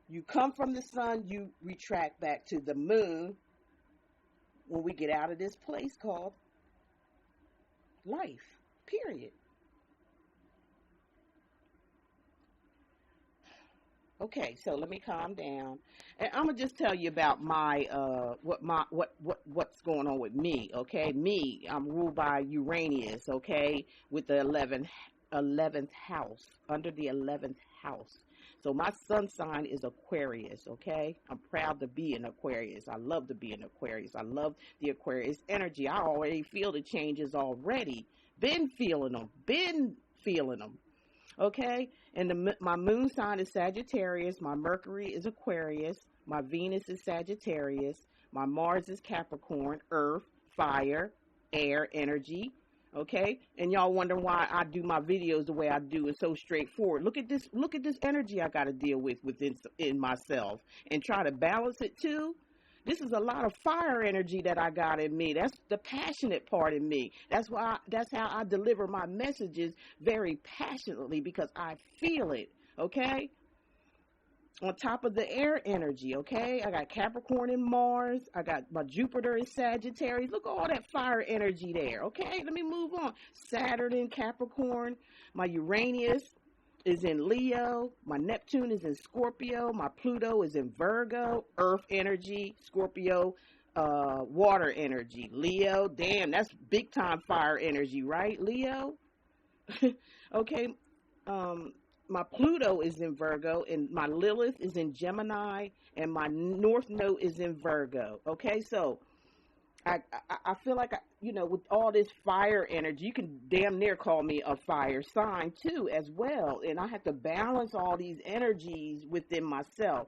You come from the sun, you retract back to the moon when we get out of this place called life, period. Okay, so let me calm down, and I'm gonna just tell you about my what's going on with me. Okay, me, I'm ruled by Uranus. Okay, with the 11th house, under the 11th house. So my sun sign is Aquarius. Okay, I'm proud to be an Aquarius. I love to be an Aquarius. I love the Aquarius energy. I already feel the changes already. Been feeling them. Been feeling them. Okay, and my moon sign is Sagittarius, my Mercury is Aquarius, my Venus is Sagittarius, my Mars is Capricorn, earth, fire, air, energy. Okay, and y'all wonder why I do my videos the way I do. It's so straightforward. Look at this energy I got to deal with within in myself, and try to balance it too. This is a lot of fire energy that I got in me. That's the passionate part in me. That's how I deliver my messages very passionately, because I feel it, okay? On top of the air energy, okay? I got Capricorn and Mars. I got my Jupiter in Sagittarius. Look at all that fire energy there, okay? Let me move on. Saturn in Capricorn. My Uranus is in Leo. My Neptune is in Scorpio. My Pluto is in Virgo. Earth energy. Scorpio, water energy. Leo, damn, that's big time fire energy, right? Leo. Okay. My Pluto is in Virgo, and my Lilith is in Gemini, and my North Node is in Virgo. Okay, so I feel like, with all this fire energy, you can damn near call me a fire sign too as well. And I have to balance all these energies within myself.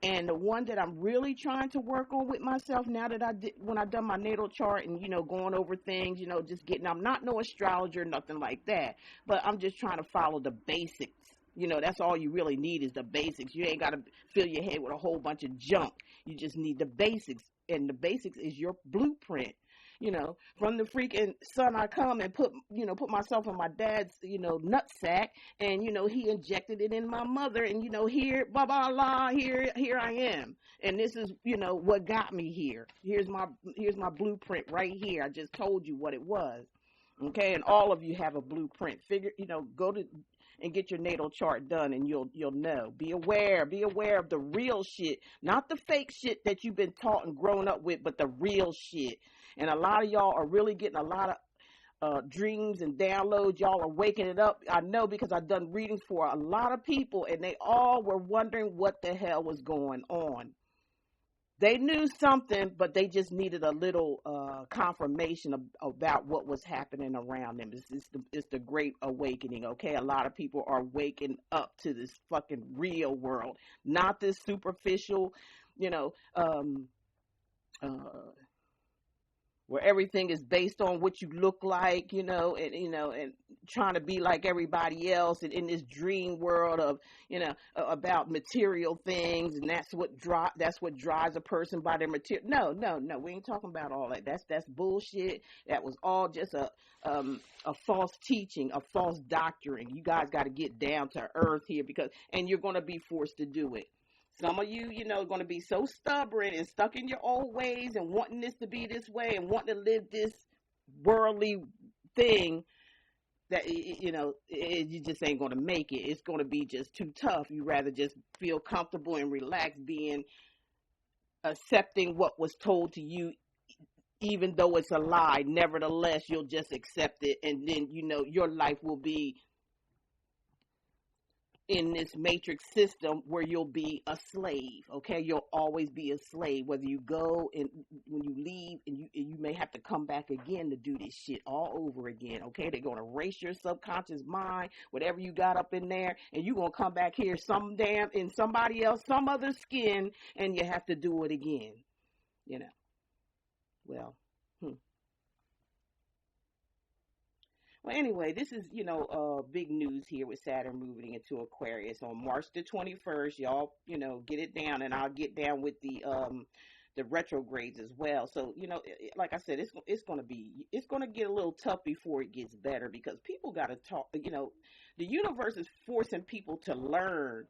And the one that I'm really trying to work on with myself now that when I done my natal chart and, going over things, just I'm not no astrologer, nothing like that, but I'm just trying to follow the basics. That's all you really need is the basics. You ain't got to fill your head with a whole bunch of junk. You just need the basics. And the basics is your blueprint. From the freaking sun I come and put myself in my dad's, nutsack, and, he injected it in my mother, and, here, blah, blah, blah, here I am. And this is, what got me here. Here's my blueprint right here. I just told you what it was. Okay. And all of you have a blueprint. Go to and get your natal chart done, and you'll know. Be aware of the real shit, not the fake shit that you've been taught and grown up with, but the real shit. And a lot of y'all are really getting a lot of dreams and downloads. Y'all are waking it up. I know, because I've done readings for a lot of people, and they all were wondering what the hell was going on. They knew something, but they just needed a little confirmation about what was happening around them. It's the great awakening, okay? A lot of people are waking up to this fucking real world, not this superficial, where everything is based on what you look like, and trying to be like everybody else, and in this dream world of, about material things, and that's what drives a person by their material. No, we ain't talking about all that. That's bullshit. That was all just a false teaching, a false doctrine. You guys got to get down to earth here, and you're going to be forced to do it. Some of you, are going to be so stubborn and stuck in your old ways and wanting this to be this way and wanting to live this worldly thing that, you just ain't going to make it. It's going to be just too tough. You rather just feel comfortable and relaxed accepting what was told to you, even though it's a lie. Nevertheless, you'll just accept it, and then, your life will be in this matrix system where you'll be a slave. Okay, you'll always be a slave, whether you go and when you leave, and you may have to come back again to do this shit all over again. Okay, they're going to erase your subconscious mind, whatever you got up in there, and you're going to come back here in somebody else, some other skin, and you have to do it again. Well, Well, anyway, this is, big news here with Saturn moving into Aquarius on March the 21st. Y'all, get it down, and I'll get down with the retrogrades as well. So, like I said, it's going to get a little tough before it gets better, because people got to talk, the universe is forcing people to learn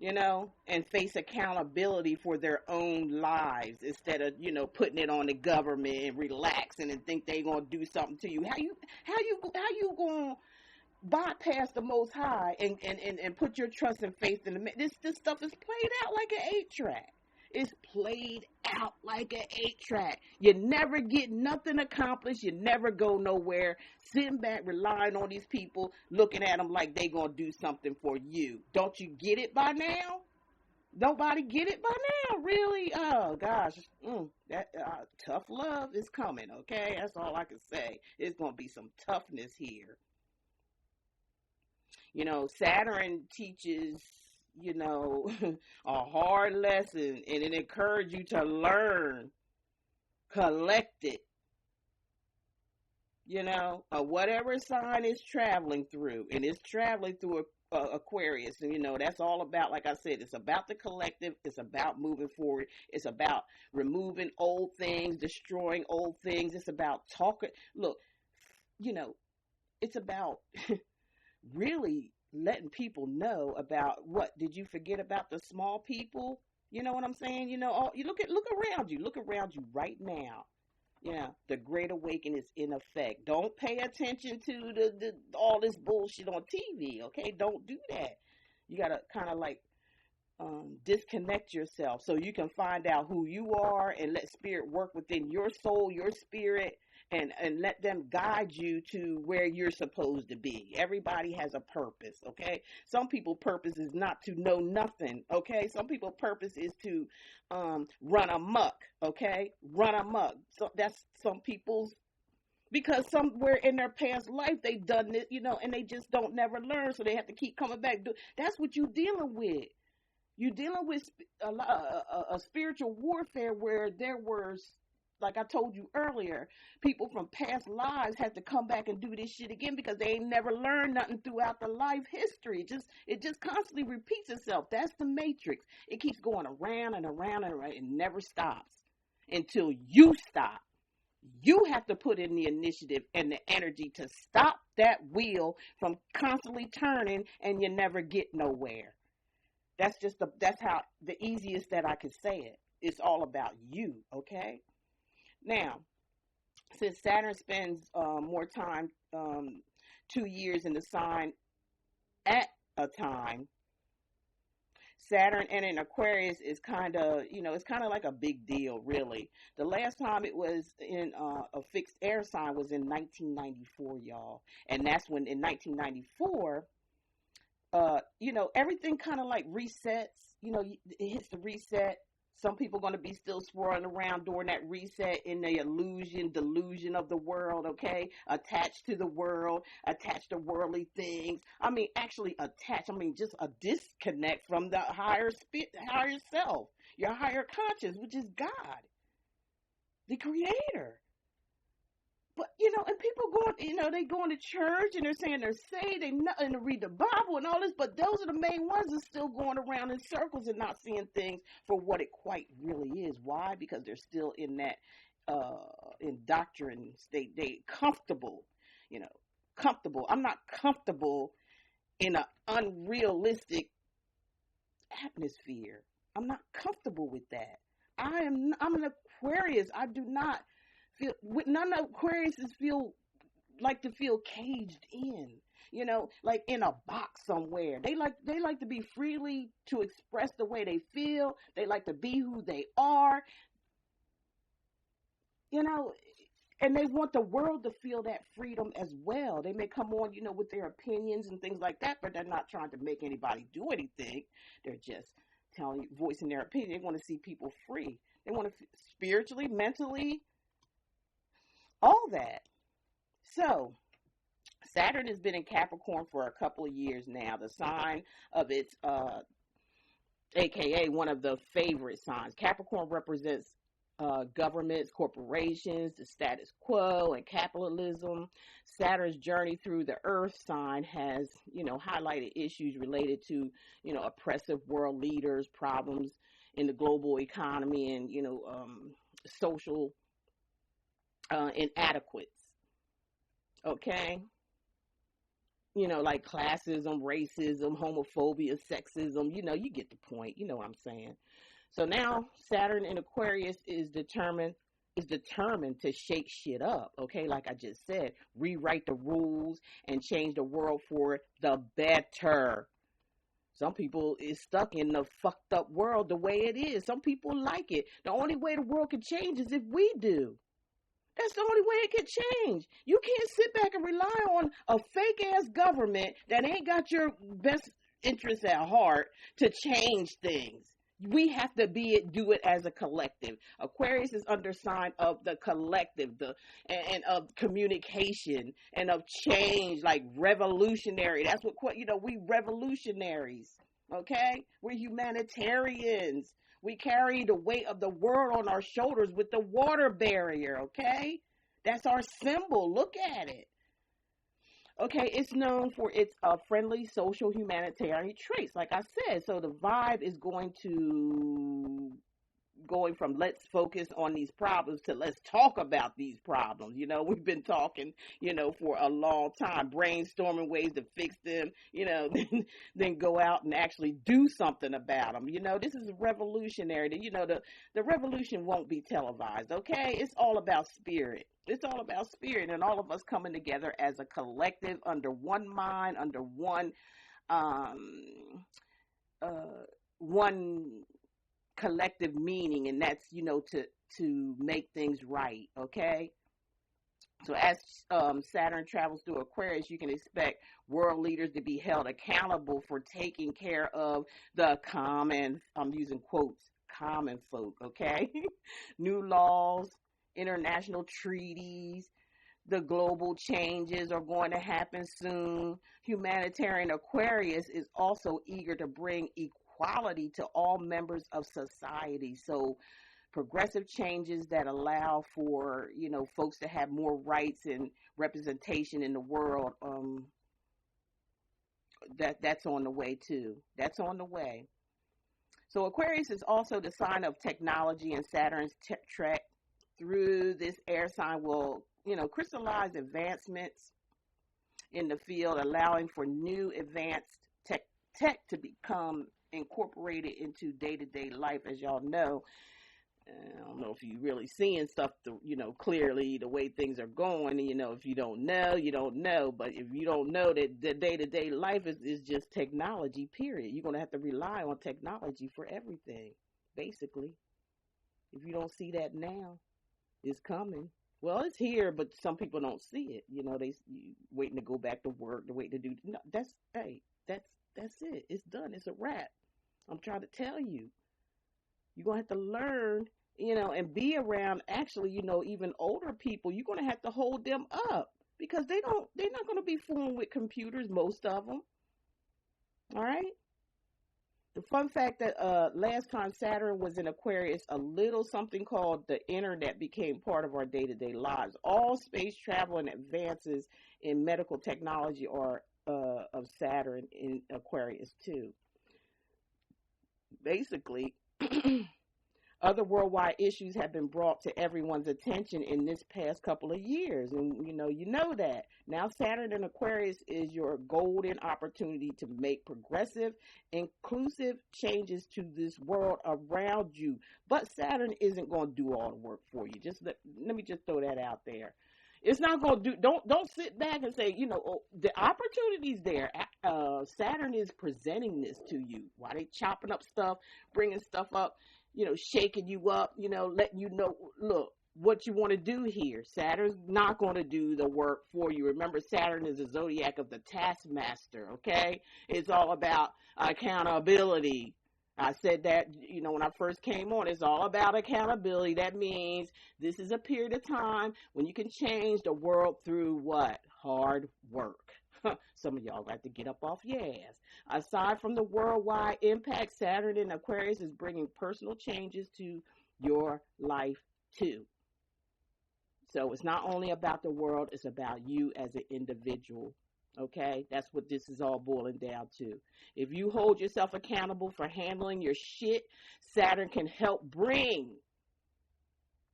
and face accountability for their own lives instead of, putting it on the government and relaxing and think they gonna do something to you. How you gonna bypass the Most High and put your trust and faith in the this stuff is played out like an 8-track. It's played out like an 8-track. You never get nothing accomplished. You never go nowhere. Sitting back, relying on these people, looking at them like they gonna do something for you. Don't you get it by now? Nobody get it by now, really? Oh gosh, that tough love is coming. Okay, that's all I can say. It's gonna be some toughness here. Saturn teaches, a hard lesson, and it encourages you to learn, collect it, whatever sign it's traveling through, and it's traveling through Aquarius, and that's all about, like I said, it's about the collective, it's about moving forward, it's about removing old things, destroying old things, it's about talking, look, it's about really letting people know about what did you forget about the small people. You know what I'm saying? You look around you right now. Yeah, the Great Awakening is in effect. Don't pay attention to the all this bullshit on TV, okay? Don't do that. You gotta kind of like disconnect yourself so you can find out who you are and let spirit work within your soul, your spirit, and let them guide you to where you're supposed to be. Everybody has a purpose, okay? Some people's purpose is not to know nothing, okay? Some people's purpose is to run amok, okay? Run amok. So that's some people's, because somewhere in their past life they've done it, and they just don't never learn, so they have to keep coming back. That's what you're dealing with. You're dealing with a spiritual warfare where there was, like I told you earlier, people from past lives have to come back and do this shit again because they ain't never learned nothing throughout the life history. It just constantly repeats itself. That's the matrix. It keeps going around and around and around. It never stops until you stop. You have to put in the initiative and the energy to stop that wheel from constantly turning, and you never get nowhere. That's how the easiest that I could say it. It's all about you, okay? Now, since Saturn spends more time, 2 years in the sign at a time, Saturn and in Aquarius is kind of, it's kind of like a big deal, really. The last time it was in a fixed air sign was in 1994, y'all. And that's when, in 1994, everything kind of like resets. It hits the reset. Some people are going to be still swirling around during that reset in the delusion of the world, okay? Attached to the world, attached to worldly things. I mean, actually attached. I mean, just a disconnect from the higher self, your higher conscience, which is God, the creator. But, and people they going to church and they're saying they're saved, and they read the Bible and all this, but those are the main ones that are still going around in circles and not seeing things for what it quite really is. Why? Because they're still in that indoctrined state. They comfortable, comfortable. I'm not comfortable in an unrealistic atmosphere. I'm not comfortable with that. I'm an Aquarius. I do not feel, none of Aquariuses feel caged in, like in a box somewhere. They like to be freely to express the way they feel. They like to be who they are, and they want the world to feel that freedom as well. They may come on, with their opinions and things like that, but they're not trying to make anybody do anything. They're just voicing their opinion. They want to see people free. They want to spiritually, mentally, all that. So, Saturn has been in Capricorn for a couple of years now. The sign of its, AKA one of the favorite signs. Capricorn represents governments, corporations, the status quo, and capitalism. Saturn's journey through the Earth sign has, highlighted issues related to, oppressive world leaders, problems in the global economy, and, social inadequacies. Okay? like classism, racism, homophobia, sexism. You get the point. You know what I'm saying. So now Saturn in Aquarius is determined to shake shit up, okay? Like I just said, rewrite the rules and change the world for the better. Some people is stuck in the fucked up world the way it is. Some people like it. The only way the world can change is if we do. That's the only way it can change. You can't sit back and rely on a fake ass government that ain't got your best interests at heart to change things. We have to do it as a collective. Aquarius is under sign of the collective, and of communication and of change, like revolutionary. That's what we revolutionaries. Okay, we're humanitarians. We carry the weight of the world on our shoulders with the water barrier, okay? That's our symbol. Look at it. Okay, it's known for its friendly social humanitarian traits, like I said. So the vibe is going from let's focus on these problems to let's talk about these problems. We've been talking, for a long time, brainstorming ways to fix them, then go out and actually do something about them. This is revolutionary. The revolution won't be televised, okay? It's all about spirit. It's all about spirit and all of us coming together as a collective under one mind, under one collective meaning, and that's to make things right. Okay, so as Saturn travels through Aquarius, you can expect world leaders to be held accountable for taking care of the common, I'm using quotes, common folk. Okay, new laws, international treaties, the global changes are going to happen soon. Humanitarian Aquarius is also eager to bring equality to all members of society. So progressive changes that allow for, folks to have more rights and representation in the world, that's on the way too. That's on the way. So Aquarius is also the sign of technology, and Saturn's trek through this air sign will, crystallize advancements in the field, allowing for new advanced tech to become incorporated into day-to-day life. As y'all know, I don't know if you're really seeing stuff, clearly the way things are going. If you don't know, you don't know. But if you don't know that the day-to-day life is just technology, period. You're going to have to rely on technology for everything, basically. If you don't see that now, it's coming. Well, it's here, but some people don't see it. They waiting to go back to work, they're waiting to do. No, that's it. It's done. It's a wrap. I'm trying to tell you. You're gonna have to learn, and be around. Actually, even older people. You're gonna have to hold them up because they're not gonna be fooling with computers. Most of them. All right. The fun fact that last time Saturn was in Aquarius, a little something called the internet became part of our day-to-day lives. All space travel and advances in medical technology are of Saturn in Aquarius too. Basically, other worldwide issues have been brought to everyone's attention in this past couple of years. And, you know that. Now Saturn in Aquarius is your golden opportunity to make progressive, inclusive changes to this world around you. But Saturn isn't going to do all the work for you. Just let me just throw that out there. It's not going to do, don't sit back and say, the opportunity's there. Saturn is presenting this to you. While they chopping up stuff, bringing stuff up, shaking you up, letting you know, look, what you want to do here. Saturn's not going to do the work for you. Remember, Saturn is a zodiac of the taskmaster, okay? It's all about accountability. I said that, when I first came on, it's all about accountability. That means this is a period of time when you can change the world through what? Hard work. Some of y'all got to get up off your ass. Aside from the worldwide impact, Saturn in Aquarius is bringing personal changes to your life too. So it's not only about the world, it's about you as an individual. Okay, that's what this is all boiling down to. If you hold yourself accountable for handling your shit, Saturn can help bring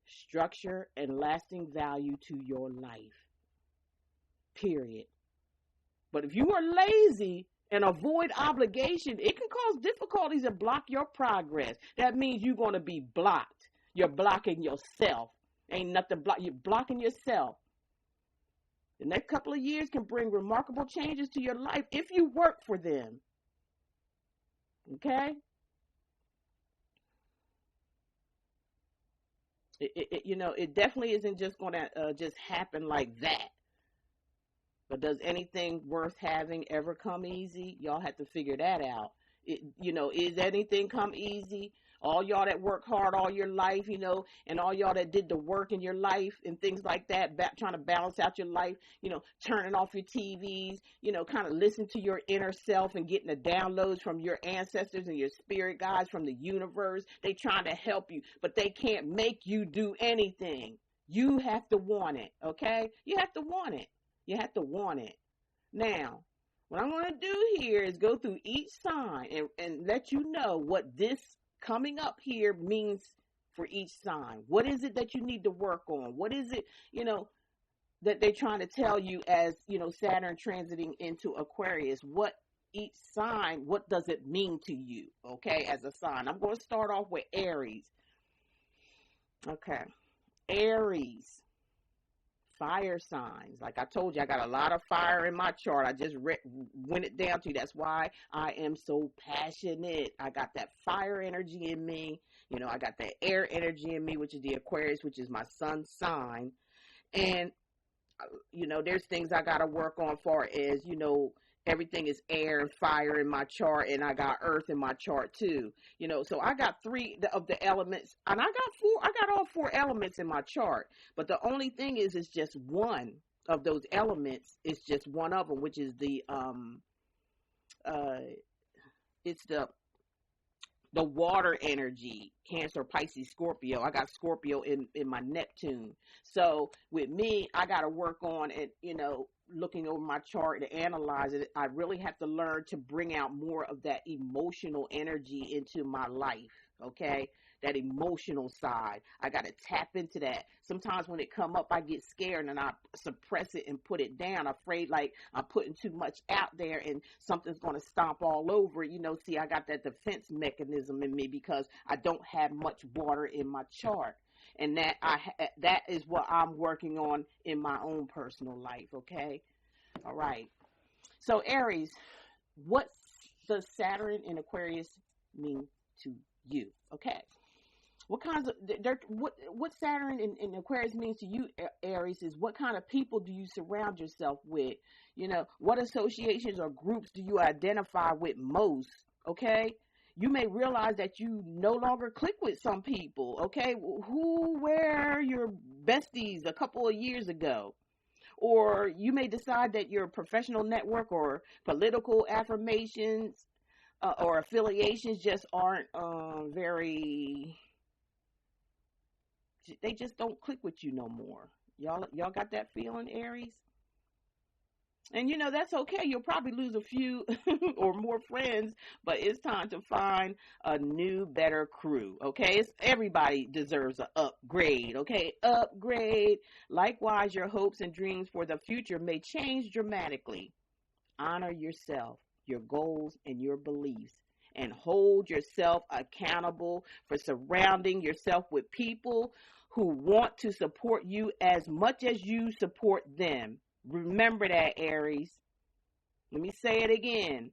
structure and lasting value to your life. Period. But if you are lazy and avoid obligation, it can cause difficulties and block your progress. That means you're going to be blocked. You're blocking yourself. Ain't nothing you're blocking yourself. The next couple of years can bring remarkable changes to your life if you work for them. Okay? It definitely isn't just going to just happen like that. But does anything worth having ever come easy? Y'all have to figure that out. Is anything come easy? All y'all that work hard all your life, and all y'all that did the work in your life and things like that, trying to balance out your life, turning off your TVs, kind of listen to your inner self and getting the downloads from your ancestors and your spirit guides from the universe. They trying to help you, but they can't make you do anything. You have to want it, okay? You have to want it. You have to want it. Now, what I'm going to do here is go through each sign and let you know what this coming up here means for each sign. What is it that you need to work on? What is it, that they're trying to tell you as, Saturn transiting into Aquarius? What each sign, what does it mean to you, okay, as a sign? I'm going to start off with Aries. Okay. Aries. Fire signs. Like I told you, I got a lot of fire in my chart. I just went it down to you. That's why I am so passionate. I got that fire energy in me. I got that air energy in me, which is the Aquarius, which is my sun sign. And, there's things I got to work on far as, everything is air and fire in my chart, and I got earth in my chart too. So I got three of the elements, and I got all four elements in my chart. But the only thing is, it's just one of those elements. It's just one of them, which is it's the water energy, Cancer, Pisces, Scorpio. I got Scorpio in my Neptune. So with me, I got to work on it, looking over my chart to analyze it. I really have to learn to bring out more of that emotional energy into my life, okay? That emotional side. I got to tap into that. Sometimes when it come up, I get scared and I suppress it and put it down. I'm afraid like I'm putting too much out there and something's going to stomp all over it. See, I got that defense mechanism in me because I don't have much water in my chart. And that is what I'm working on in my own personal life, okay? All right. So Aries, what does Saturn in Aquarius mean to you? Okay. What kinds of what Saturn in Aquarius means to you, Aries, is what kind of people do you surround yourself with? What associations or groups do you identify with most? Okay. You may realize that you no longer click with some people, okay? Who were your besties a couple of years ago? Or you may decide that your professional network or political affirmations or affiliations just aren't they just don't click with you no more. Y'all got that feeling, Aries? And that's okay. You'll probably lose a few or more friends, but it's time to find a new, better crew. Okay. Everybody deserves an upgrade. Okay. Upgrade. Likewise, your hopes and dreams for the future may change dramatically. Honor yourself, your goals, and your beliefs, and hold yourself accountable for surrounding yourself with people who want to support you as much as you support them. Remember that, Aries. Let me say it again.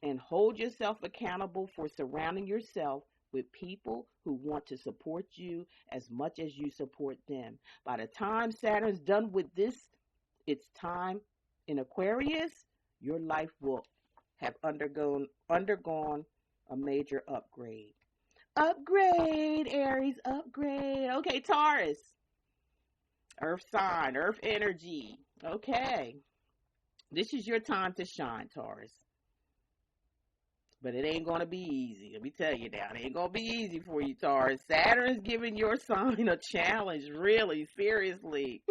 And hold yourself accountable for surrounding yourself with people who want to support you as much as you support them. By the time Saturn's done with this, its time in Aquarius, your life will have undergone a major upgrade. Upgrade, Aries, upgrade. Okay, Taurus. Earth sign, earth energy. Okay. This is your time to shine, Taurus. But it ain't going to be easy. Let me tell you now. It ain't going to be easy for you, Taurus. Saturn's giving your sign a challenge, really, seriously.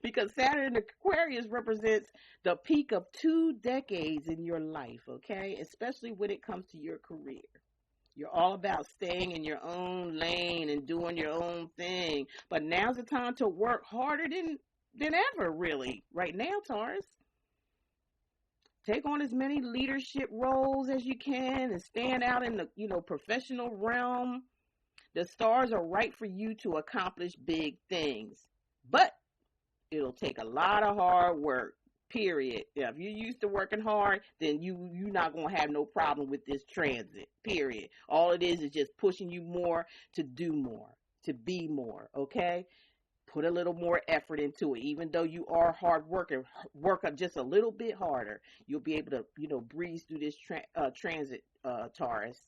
Because Saturn in Aquarius represents the peak of 2 decades in your life, okay? Especially when it comes to your career. You're all about staying in your own lane and doing your own thing. But now's the time to work harder than than ever, really, right now, Taurus. Take on as many leadership roles as you can and stand out in the, professional realm. The stars are right for you to accomplish big things. But it'll take a lot of hard work, period. Yeah, if you're used to working hard, then you're not going to have no problem with this transit, period. All it is just pushing you more to do more, to be more, okay? Put a little more effort into it. Even though you are hard worker, work up just a little bit harder. You'll be able to, breeze through this transit, Taurus.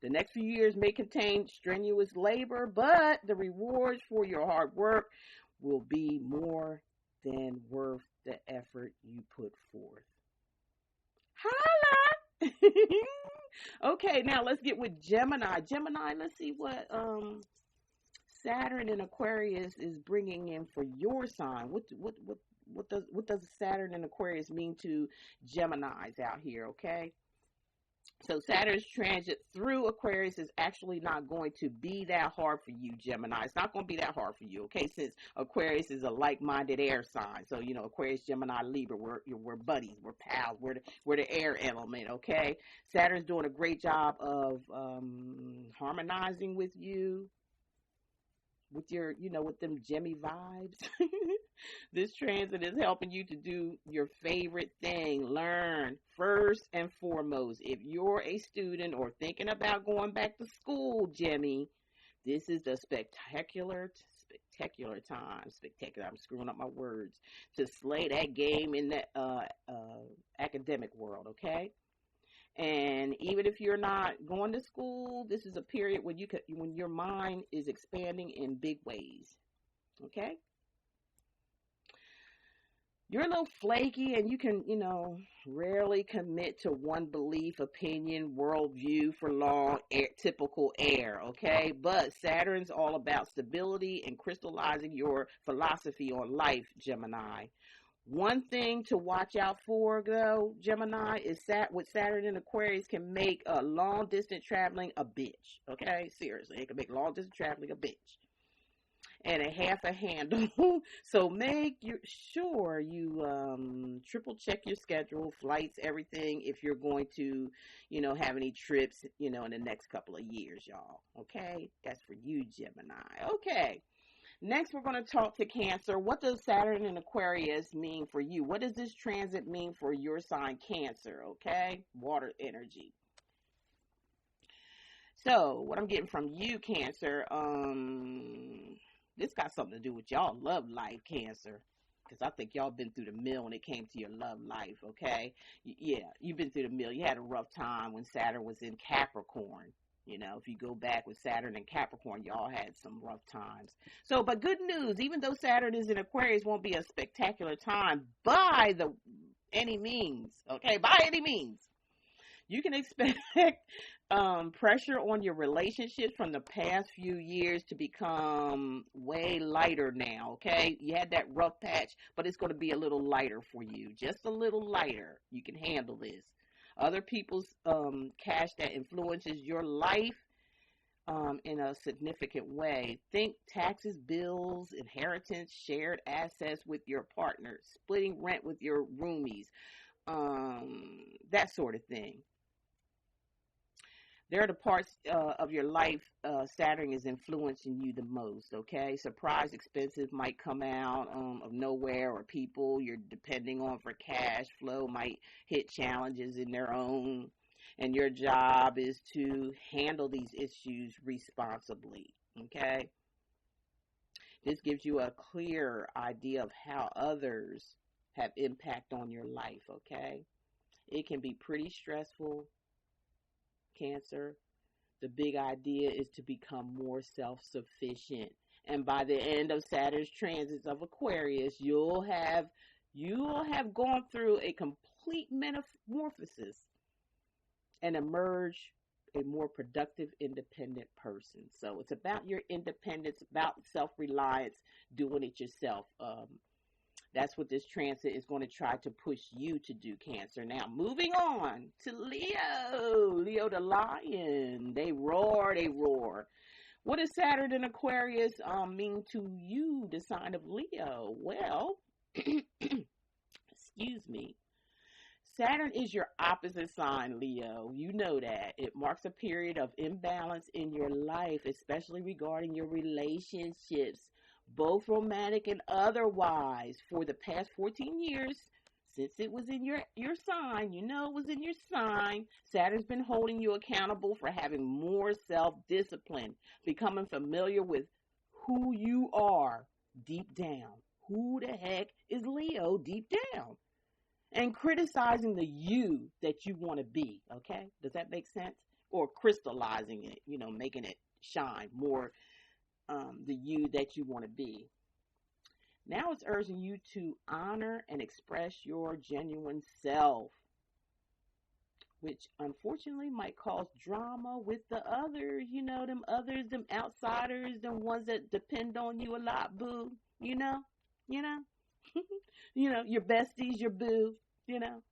The next few years may contain strenuous labor, but the rewards for your hard work will be more than worth the effort you put forth. Holla! Okay, now let's get with Gemini. Gemini, let's see what Saturn and Aquarius is bringing in for your sign. What does Saturn and Aquarius mean to Geminis out here? Okay. So Saturn's transit through Aquarius is actually not going to be that hard for you, Gemini. It's not going to be that hard for you, okay, since Aquarius is a like-minded air sign. So, Aquarius, Gemini, Libra, we're buddies, we're pals, we're the air element, okay? Saturn's doing a great job of harmonizing with you, with your, with them Gemmy vibes. This transit is helping you to do your favorite thing. Learn first and foremost. If you're a student or thinking about going back to school, Gemmy, this is the spectacular time. Spectacular. I'm screwing up my words. To slay that game in the academic world, okay? And even if you're not going to school, this is a period when your mind is expanding in big ways. Okay? You're a little flaky and you can, rarely commit to one belief, opinion, worldview for long, typical air, okay? But Saturn's all about stability and crystallizing your philosophy on life, Gemini. One thing to watch out for, though, Gemini, is with Saturn and Aquarius can make long-distance traveling a bitch, okay? Seriously, it can make long-distance traveling a bitch. And a half a handle. So make sure you triple check your schedule, flights, everything, if you're going to, have any trips, in the next couple of years, y'all. Okay? That's for you, Gemini. Okay. Next, we're going to talk to Cancer. What does Saturn and Aquarius mean for you? What does this transit mean for your sign, Cancer? Okay? Water energy. So, what I'm getting from you, Cancer, this got something to do with y'all love life, Cancer, because I think y'all been through the mill when it came to your love life, okay? Yeah, you've been through the mill. You had a rough time when Saturn was in Capricorn. If you go back with Saturn and Capricorn, y'all had some rough times. So, but good news, even though Saturn is in Aquarius, won't be a spectacular time by any means, okay? By any means. You can expect pressure on your relationships from the past few years to become way lighter now, okay? You had that rough patch, but it's going to be a little lighter for you. Just a little lighter. You can handle this. Other people's cash that influences your life in a significant way. Think taxes, bills, inheritance, shared assets with your partner, splitting rent with your roomies, that sort of thing. There are the parts of your life Saturn is influencing you the most, okay? Surprise expenses might come out of nowhere, or people you're depending on for cash flow might hit challenges in their own, and your job is to handle these issues responsibly, okay? This gives you a clear idea of how others have impact on your life, okay? It can be pretty stressful, Cancer. The big idea is to become more self-sufficient. And by the end of Saturn's transits of Aquarius, you'll have gone through a complete metamorphosis and emerge a more productive, independent person. So it's about your independence, about self-reliance, doing it yourself. That's what this transit is going to try to push you to do, Cancer. Now, moving on to Leo. Leo the lion. They roar, they roar. What does Saturn in Aquarius mean to you, the sign of Leo? Well, excuse me. Saturn is your opposite sign, Leo. You know that. It marks a period of imbalance in your life, especially regarding your relationships, both romantic and otherwise. For the past 14 years, since it was in your sign, you know it was in your sign, Saturn's been holding you accountable for having more self-discipline, becoming familiar with who you are deep down. Who the heck is Leo deep down? And criticizing the you that you want to be, okay? Does that make sense? Or crystallizing it, making it shine more, the you that you want to be. Now it's urging you to honor and express your genuine self, which unfortunately might cause drama with the others, them others, them outsiders, them ones that depend on you a lot, boo, your besties, your boo,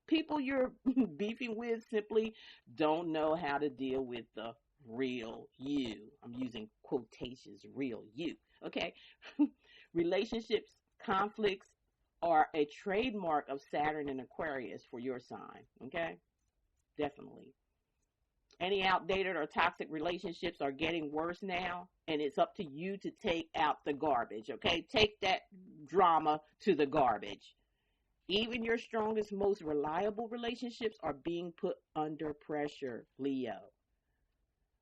people you're beefing with simply don't know how to deal with the real you. I'm using quotations, real you, okay? Relationships, conflicts are a trademark of Saturn and Aquarius for your sign, okay? Definitely. Any outdated or toxic relationships are getting worse now, and it's up to you to take out the garbage, okay? Take that drama to the garbage. Even your strongest, most reliable relationships are being put under pressure, Leo.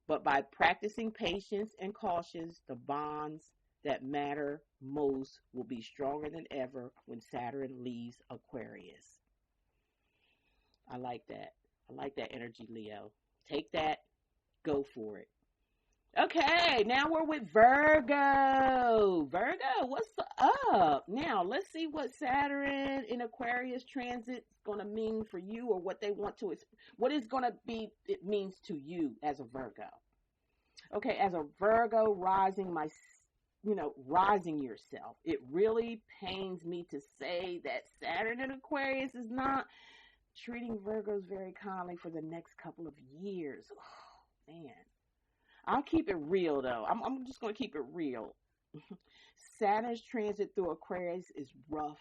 But by practicing patience and caution, the bonds that matter most will be stronger than ever when Saturn leaves Aquarius. I like that. I like that energy, Leo. Take that. Go for it. Okay, now we're with Virgo. Virgo, what's up? Now, let's see what Saturn in Aquarius transit is going to mean for you, or what they want to, what is going to be, it means to you as a Virgo. Okay, as a Virgo rising yourself, it really pains me to say that Saturn in Aquarius is not treating Virgos very kindly for the next couple of years. Oh, man. I'll keep it real, though. I'm just going to keep it real. Saturn's transit through Aquarius is rough.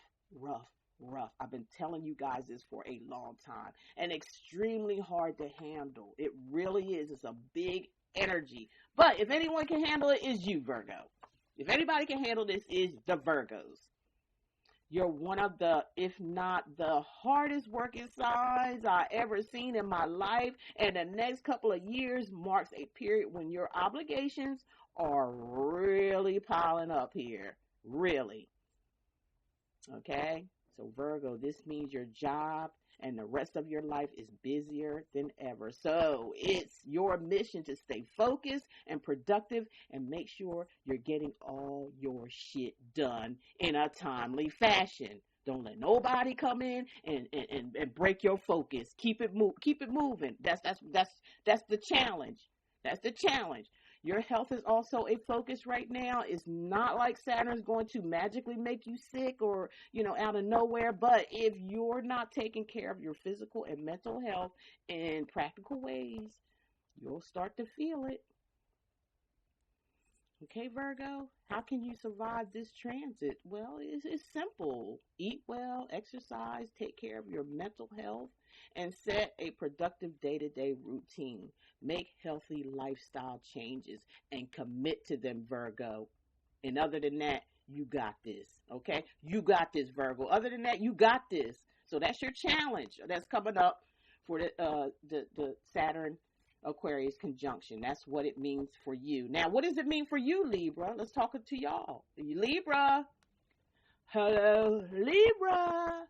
I've been telling you guys this for a long time. And extremely hard to handle. It really is. It's a big energy. But if anyone can handle it, it's you, Virgo. If anybody can handle this, it's the Virgos. You're one of the, if not the hardest working signs I ever seen in my life. And the next couple of years marks a period when your obligations are really piling up here. Really. Okay? So Virgo, this means your job and the rest of your life is busier than ever. So it's your mission to stay focused and productive and make sure you're getting all your shit done in a timely fashion. Don't let nobody come in and break your focus. Keep it moving. That's the challenge. That's the challenge. Your health is also a focus right now. It's not like Saturn's going to magically make you sick or, out of nowhere. But if you're not taking care of your physical and mental health in practical ways, you'll start to feel it. Okay, Virgo, how can you survive this transit? Well, it's simple. Eat well, exercise, take care of your mental health, and set a productive day-to-day routine. Make healthy lifestyle changes and commit to them, Virgo. And other than that, you got this, okay? You got this, Virgo. Other than that, you got this. So that's your challenge that's coming up for the Saturn Aquarius conjunction. That's what it means for you. Now, what does it mean for you, Libra? Let's talk to y'all. Libra. Hello, Libra.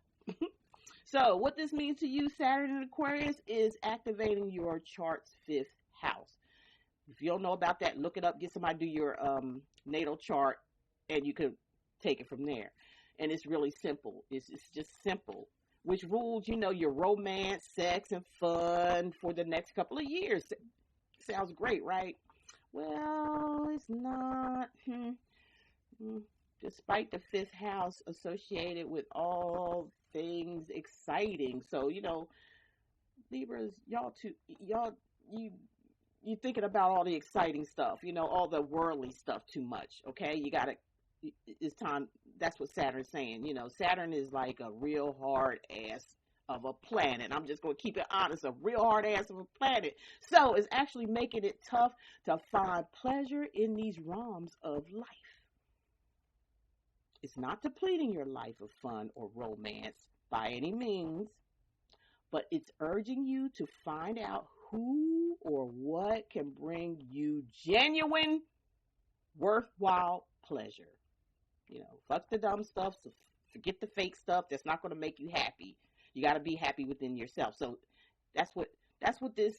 So, what this means to you, Saturn in Aquarius, is activating your chart's 5th house. If you don't know about that, look it up. Get somebody to do your natal chart, and you can take it from there. And it's really simple. It's just simple. Which rules, your romance, sex, and fun for the next couple of years. Sounds great, right? Well, it's not. Despite the 5th house associated with all things exciting. So, Libras, you you're thinking about all the exciting stuff, you know, all the worldly stuff too much. Okay, it's time. That's what Saturn's saying. You know, Saturn is like a real hard ass of a planet. I'm just going to keep it honest, a real hard ass of a planet. So it's actually making it tough to find pleasure in these realms of life. It's not depleting your life of fun or romance by any means, but it's urging you to find out who or what can bring you genuine, worthwhile pleasure. You know, fuck the dumb stuff, so forget the fake stuff that's not going to make you happy. You got to be happy within yourself. So that's what this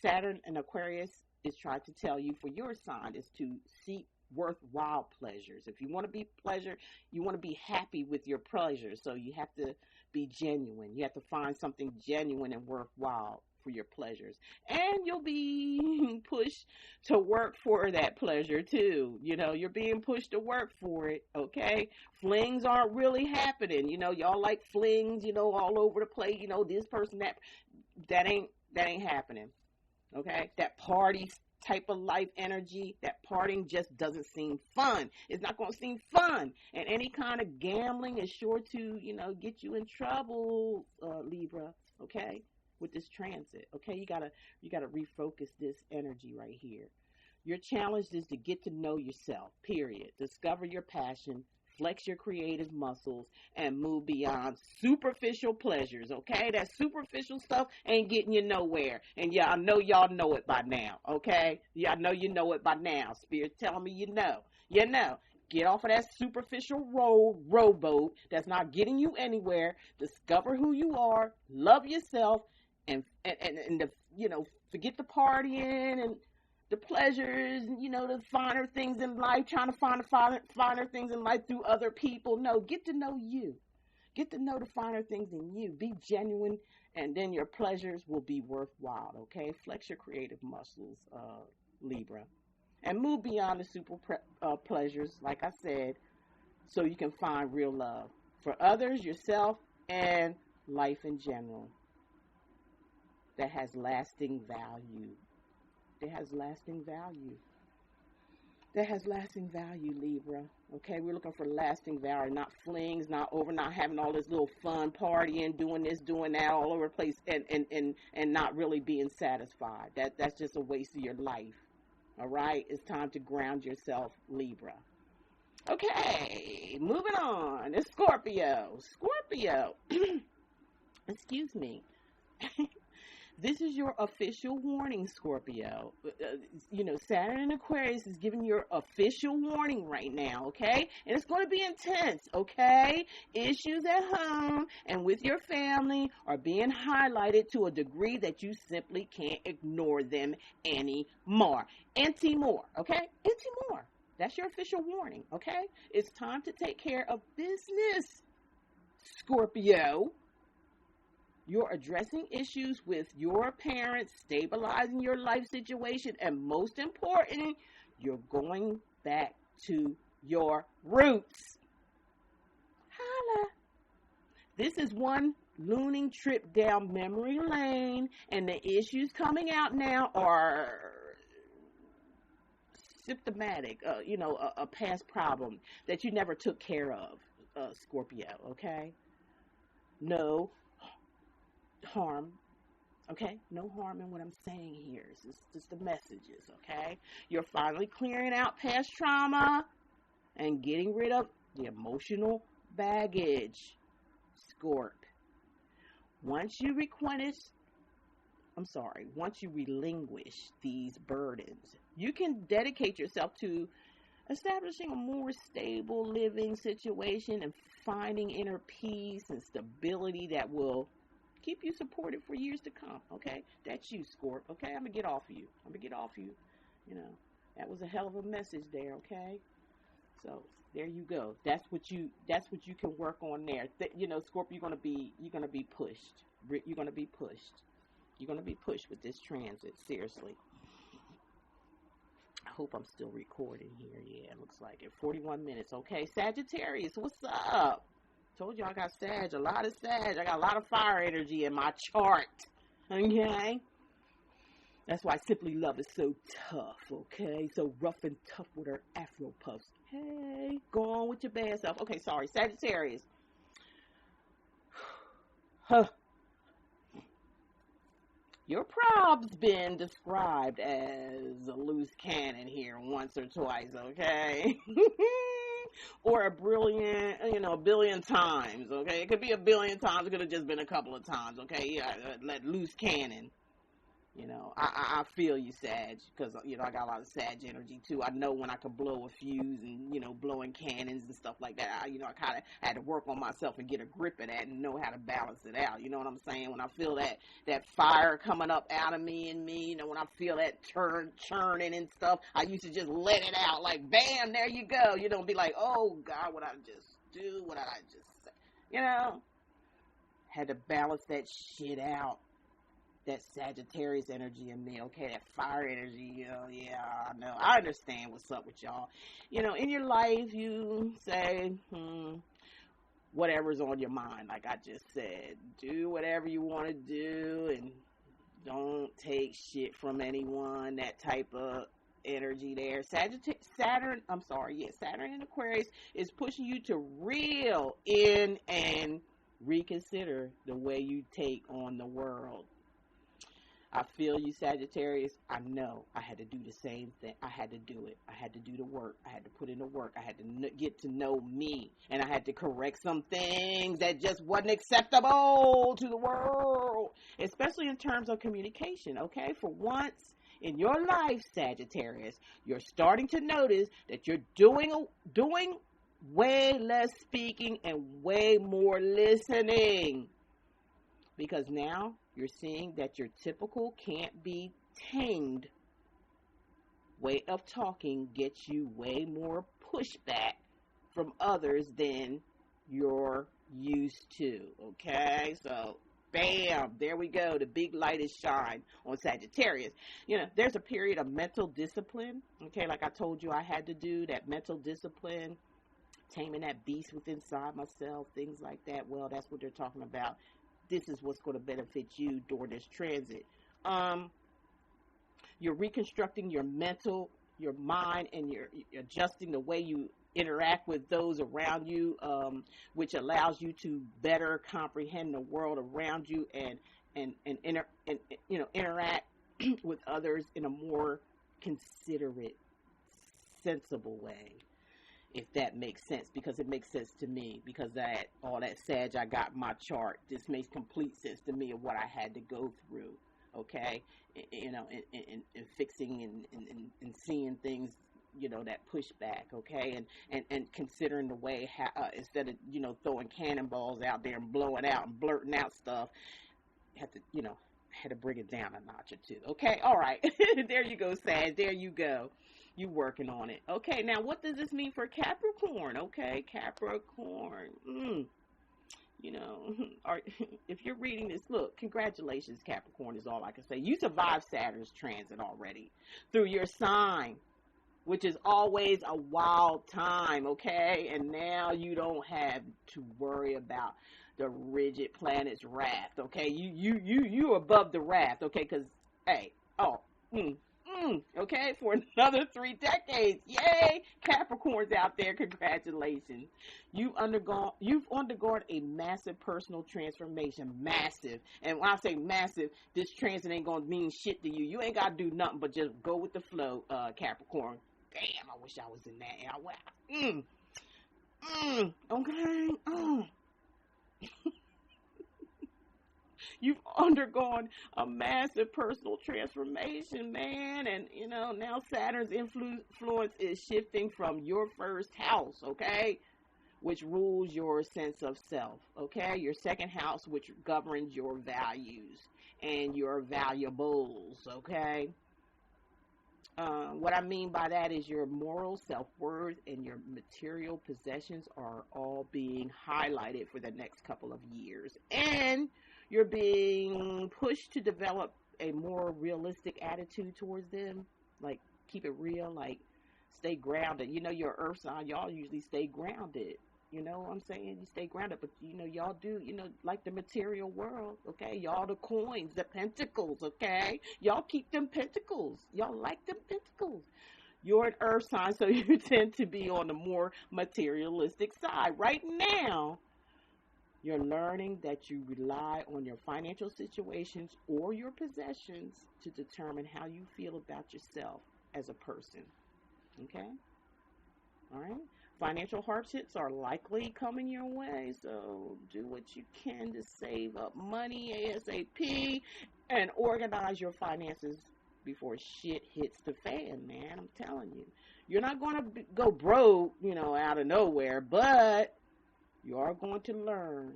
Saturn and Aquarius is trying to tell you for your sign, is to seek worthwhile pleasures. If you want to be pleasure, you want to be happy with your pleasure. So you have to be genuine. You have to find something genuine and worthwhile for your pleasures. And you'll be pushed to work for that pleasure too. You know, you're being pushed to work for it, okay? Flings aren't really happening. You know, y'all like flings, you know, all over the place. You know, this person, that ain't happening, okay? That party type of life energy, that partying just doesn't seem fun. It's not going to seem fun. And any kind of gambling is sure to, you know, get you in trouble, Libra, okay? With this transit, okay? You gotta refocus this energy right here. Your challenge is to get to know yourself, period. Discover your passion, flex your creative muscles, and move beyond superficial pleasures, okay? That superficial stuff ain't getting you nowhere. And yeah, I know y'all know it by now, okay? Yeah, I know you know it by now. Spirit's telling me you know. You know. Get off of that superficial rowboat that's not getting you anywhere. Discover who you are, love yourself, and the, you know, forget the partying and the pleasures, you know, the finer things in life, trying to find the finer things in life through other people. No, get to know you. Get to know the finer things in you. Be genuine, and then your pleasures will be worthwhile, okay? Flex your creative muscles, Libra. And move beyond the super pleasures, like I said, so you can find real love for others, yourself, and life in general. That has lasting value. That has lasting value. That has lasting value, Libra. Okay, we're looking for lasting value, not flings, not having all this little fun partying, doing this, doing that, all over the place, and not really being satisfied. That's just a waste of your life. All right, it's time to ground yourself, Libra. Okay, moving on. It's Scorpio. Scorpio. Excuse me. This is your official warning, Scorpio. You know, Saturn and Aquarius is giving your official warning right now, okay? And it's going to be intense, okay? Issues at home and with your family are being highlighted to a degree that you simply can't ignore them anymore. Anti-more, okay? Anti-more. That's your official warning, okay? It's time to take care of business, Scorpio. You're addressing issues with your parents, stabilizing your life situation, and most important, you're going back to your roots. Holla. This is one looning trip down memory lane, and the issues coming out now are symptomatic, a past problem that you never took care of, Scorpio, okay? No harm, okay? No harm in what I'm saying here. It's just the messages, okay? You're finally clearing out past trauma and getting rid of the emotional baggage, Scorp. Once you relinquish these burdens, you can dedicate yourself to establishing a more stable living situation and finding inner peace and stability that will keep you supported for years to come, okay? That's you, Scorp, okay? I'm going to get off of you. You know, that was a hell of a message there, okay? So, there you go. That's what you can work on there. You know, Scorp, you're going to be pushed. You're going to be pushed. You're going to be pushed with this transit, seriously. I hope I'm still recording here. Yeah, it looks like it. 41 minutes, okay? Sagittarius, what's up? Told you I got Sag, a lot of Sag. I got a lot of fire energy in my chart, okay? That's why Simply Love is so tough, okay? So rough and tough with her Afro puffs. Hey, go on with your bad self. Okay, sorry. Sagittarius. Huh. Your prob's been described as a loose cannon here once or twice, okay? Or a brilliant, a billion times, okay? It could be a billion times. It could have just been a couple of times, okay? Yeah, that loose cannon. I feel you, Sag, because, I got a lot of Sag energy, too. I know when I can blow a fuse and, blowing cannons and stuff like that. I kind of had to work on myself and get a grip of that and know how to balance it out. You know what I'm saying? When I feel that fire coming up out of me and me, when I feel that churning and stuff, I used to just let it out. Like, bam, there you go. Be like, oh, God, what I just do? What did I just say? Had to balance that shit out. That Sagittarius energy in me, okay, that fire energy, yeah, I know, I understand what's up with y'all. In your life, you say, whatever's on your mind, like I just said, do whatever you want to do, and don't take shit from anyone, that type of energy there. Saturn in Aquarius is pushing you to reel in and reconsider the way you take on the world. I feel you, Sagittarius. I know I had to do the same thing. I had to do it. I had to do the work. I had to put in the work. I had to get to know me. And I had to correct some things that just wasn't acceptable to the world, especially in terms of communication, okay? For once in your life, Sagittarius, you're starting to notice that you're doing way less speaking and way more listening. Because now you're seeing that your typical can't be tamed way of talking gets you way more pushback from others than you're used to. Okay, so bam, there we go. The big light is shine on Sagittarius. There's a period of mental discipline. Okay, like I told you, I had to do that mental discipline, taming that beast within inside myself, things like that. Well, that's what they're talking about. This is what's going to benefit you during this transit. You're reconstructing your mind, and you're adjusting the way you interact with those around you, which allows you to better comprehend the world around you and interact with others in a more considerate, sensible way. If that makes sense, because it makes sense to me, because all that Sag I got in my chart, this makes complete sense to me of what I had to go through, okay, and fixing and seeing things, that pushback, okay, and considering the way how, instead of, throwing cannonballs out there and blowing out and blurting out stuff, had to bring it down a notch or two, okay, all right, there you go, Sag, there you go. You working on it. Okay, now what does this mean for Capricorn? Okay, Capricorn. If you're reading this, look, congratulations, Capricorn is all I can say. You survived Saturn's transit already through your sign, which is always a wild time, okay? And now you don't have to worry about the rigid planet's wrath, okay? You above the wrath, okay? Because, hey, okay, for another 3 decades. Yay! Capricorns out there, congratulations. You've undergone a massive personal transformation. Massive. And when I say massive, this transit ain't gonna mean shit to you. You ain't gotta do nothing but just go with the flow, Capricorn. Damn, I wish I was in that. Okay. You've undergone a massive personal transformation, man. And, now Saturn's influence is shifting from your first house, okay, which rules your sense of self, okay? Your second house, which governs your values and your valuables, okay? What I mean by that is your moral self-worth and your material possessions are all being highlighted for the next couple of years. And you're being pushed to develop a more realistic attitude towards them. Like, keep it real, like, stay grounded. Your earth sign, y'all usually stay grounded. You know what I'm saying? You stay grounded, but y'all do, like the material world, okay? Y'all the coins, the pentacles, okay? Y'all keep them pentacles. Y'all like them pentacles. You're an earth sign, so you tend to be on the more materialistic side. Right now, you're learning that you rely on your financial situations or your possessions to determine how you feel about yourself as a person. Okay? All right? Financial hardships are likely coming your way, so do what you can to save up money ASAP and organize your finances before shit hits the fan, man. I'm telling you. You're not going to go broke, out of nowhere, but you are going to learn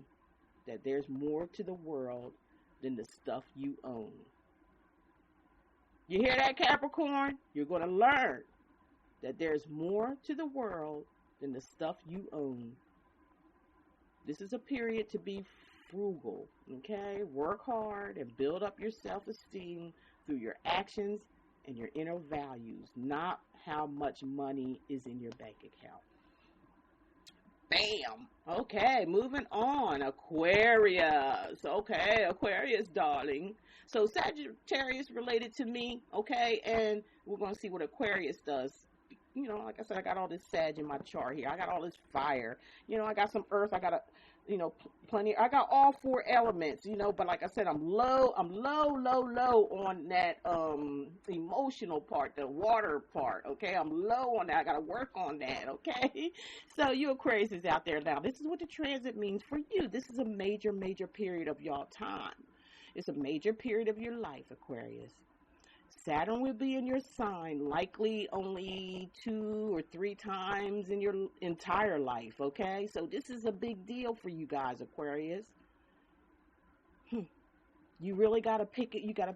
that there's more to the world than the stuff you own. You hear that, Capricorn? You're going to learn that there's more to the world than the stuff you own. This is a period to be frugal, okay? Work hard and build up your self-esteem through your actions and your inner values, not how much money is in your bank account. Bam. Okay, moving on. Aquarius. Okay, Aquarius, darling. So Sagittarius related to me, okay? And we're going to see what Aquarius does. Like I said, I got all this Sag in my chart here. I got all this fire. I got some earth. I got plenty. I got all four elements, but like I said, I'm low on that emotional part, the water part, okay? I'm low on that. I got to work on that, okay? So you Aquarius is out there now. This is what the transit means for you. This is a major period of y'all time. It's a major period of your life, Aquarius. Saturn will be in your sign likely only 2 or 3 times in your entire life, okay? So this is a big deal for you guys, Aquarius. You really got to pick it. You got to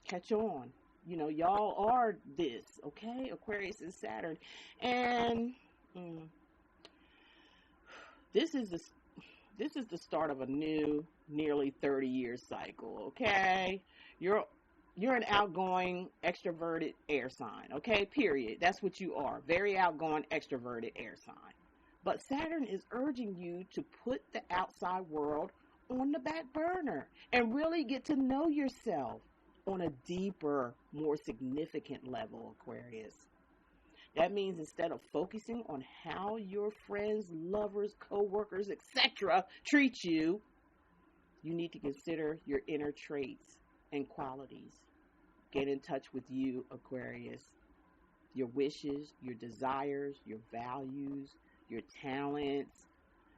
catch on. Y'all are this, okay? Aquarius and Saturn. And this is the start of a new, nearly 30-year cycle, okay? You're an outgoing, extroverted air sign, okay? Period. That's what you are. Very outgoing, extroverted air sign. But Saturn is urging you to put the outside world on the back burner and really get to know yourself on a deeper, more significant level, Aquarius. That means instead of focusing on how your friends, lovers, co-workers, etc. treat you, you need to consider your inner traits and qualities. Get in touch with you, Aquarius. Your wishes, your desires, your values, your talents,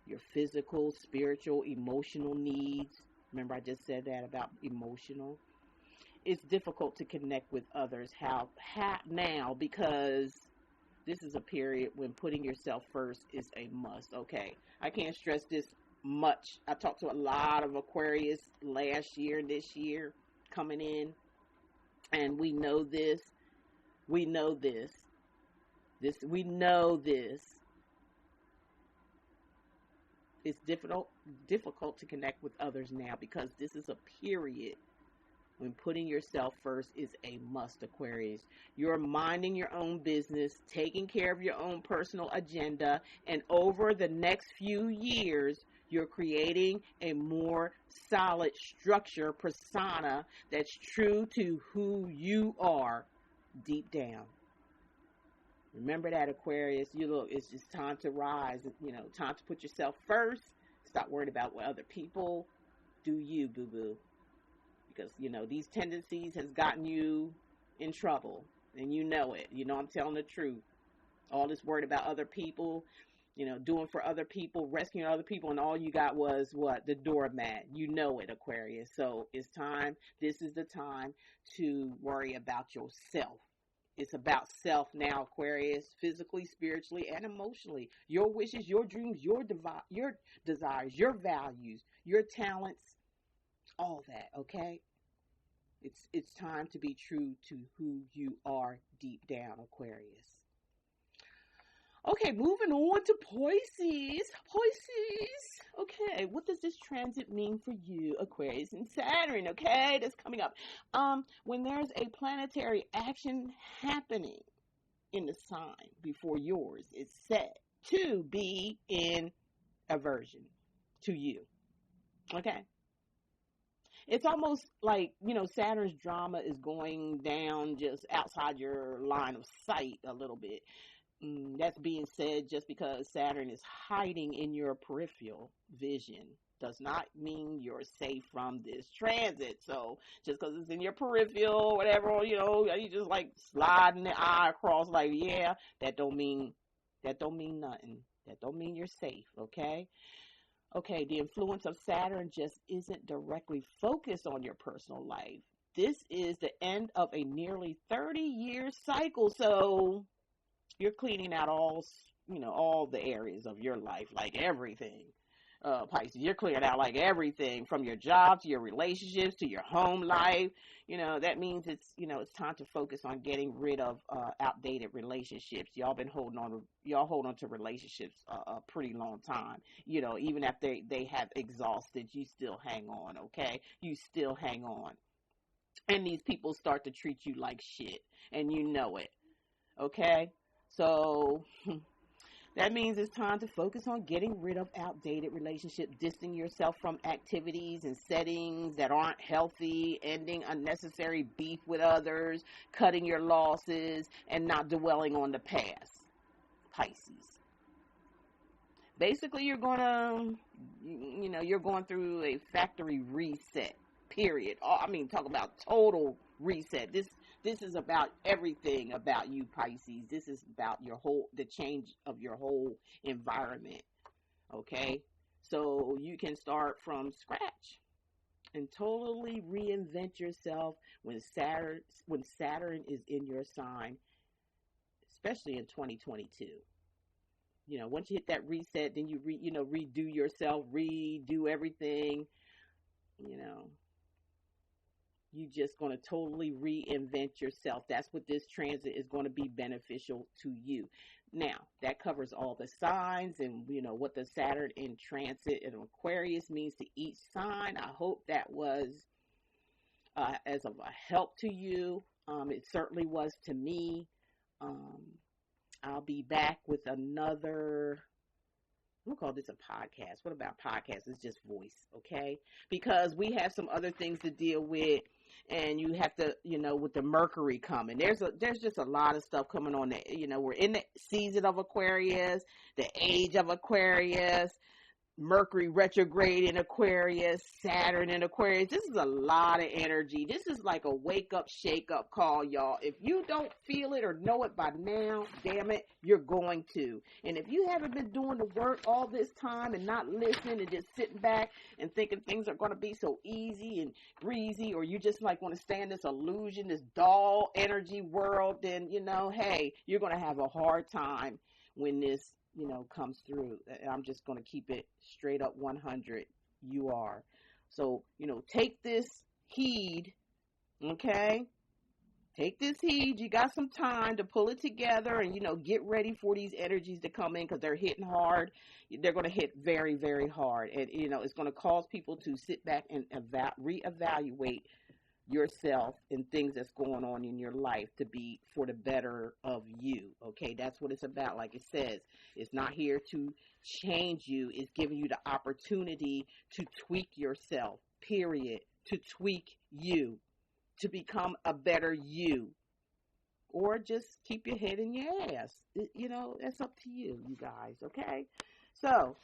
your physical, spiritual, emotional needs. Remember I just said that about emotional. It's difficult to connect with others now because this is a period when putting yourself first is a must, okay? I can't stress this much. I talked to a lot of Aquarius last year and this year coming in. And we know this. We know this. We know this. It's difficult to connect with others now because this is a period when putting yourself first is a must, Aquarius. You're minding your own business, taking care of your own personal agenda, and over the next few years, you're creating a more solid structure, persona that's true to who you are deep down. Remember that, Aquarius. It's just time to rise. Time to put yourself first. Stop worrying about what other people do. You, boo-boo. Because, these tendencies has gotten you in trouble. And you know it. I'm telling the truth. All this worried about other people, doing for other people, rescuing other people, and all you got was what? The doormat. You know it, Aquarius. So it's time. This is the time to worry about yourself. It's about self now, Aquarius, physically, spiritually, and emotionally. Your wishes, your dreams, your desires, your values, your talents, all that, okay? It's time to be true to who you are deep down, Aquarius. Okay, moving on to Pisces. Okay, what does this transit mean for you, Aquarius and Saturn? Okay, that's coming up. When there's a planetary action happening in the sign before yours, it's set. to be in aversion to you. Okay. It's almost like, Saturn's drama is going down just outside your line of sight a little bit. That's being said just because Saturn is hiding in your peripheral vision does not mean you're safe from this transit. So just because it's in your peripheral, whatever, you just like sliding the eye across, like, yeah, that don't mean nothing. That don't mean you're safe, okay? Okay, the influence of Saturn just isn't directly focused on your personal life. This is the end of a nearly 30-year cycle, so you're cleaning out all the areas of your life, like everything. Pisces, you're clearing out like everything from your job to your relationships to your home life. That means it's time to focus on getting rid of outdated relationships. Y'all hold on to relationships a pretty long time. Even after they have exhausted, you still hang on, okay? You still hang on. And these people start to treat you like shit, and you know it, okay? So that means it's time to focus on getting rid of outdated relationships, distancing yourself from activities and settings that aren't healthy, ending unnecessary beef with others, cutting your losses, and not dwelling on the past. Pisces. Basically, you're going through a factory reset, period. Talk about total reset. This is about everything about you, Pisces. This is about the change of your whole environment. Okay? So you can start from scratch and totally reinvent yourself when Saturn is in your sign, especially in 2022. Once you hit that reset, then you redo yourself, redo everything. You're just going to totally reinvent yourself. That's what this transit is going to be beneficial to you. Now, that covers all the signs and, what the Saturn in transit in Aquarius means to each sign. I hope that was as of a help to you. It certainly was to me. I'll be back with another, I'm going to call this a podcast. What about podcasts? It's just voice, okay? Because we have some other things to deal with, and you have to, with the Mercury coming. There's just a lot of stuff coming on. We're in the season of Aquarius, the age of Aquarius, Mercury retrograde in Aquarius, Saturn in Aquarius. This is a lot of energy. This is like a wake up, shake up call, y'all. If you don't feel it or know it by now, damn it, you're going to. And if you haven't been doing the work all this time and not listening and just sitting back and thinking things are going to be so easy and breezy, or you just like want to stay in this illusion, this dull energy world, then, hey, you're going to have a hard time when this comes through. I'm just going to keep it straight up 100. You are. So, take this heed, okay? Take this heed. You got some time to pull it together and, get ready for these energies to come in because they're hitting hard. They're going to hit very, very hard. And, it's going to cause people to sit back and reevaluate yourself and things that's going on in your life to be for the better of you. Okay, that's what it's about. Like it says, it's not here to change you. It's giving you the opportunity to tweak yourself, period, to tweak you, to become a better you, or just keep your head in your ass. That's up to you, you guys. Okay, so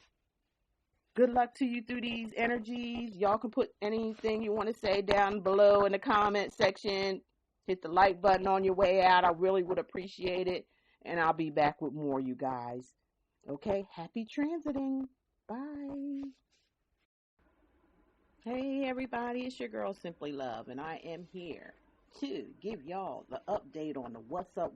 good luck to you through these energies. Y'all can put anything you want to say down below in the comment section. Hit the like button on your way out. I really would appreciate it. And I'll be back with more, you guys. Okay, happy transiting. Bye. Hey, everybody. It's your girl, Simply Love. And I am here to give y'all the update on the what's up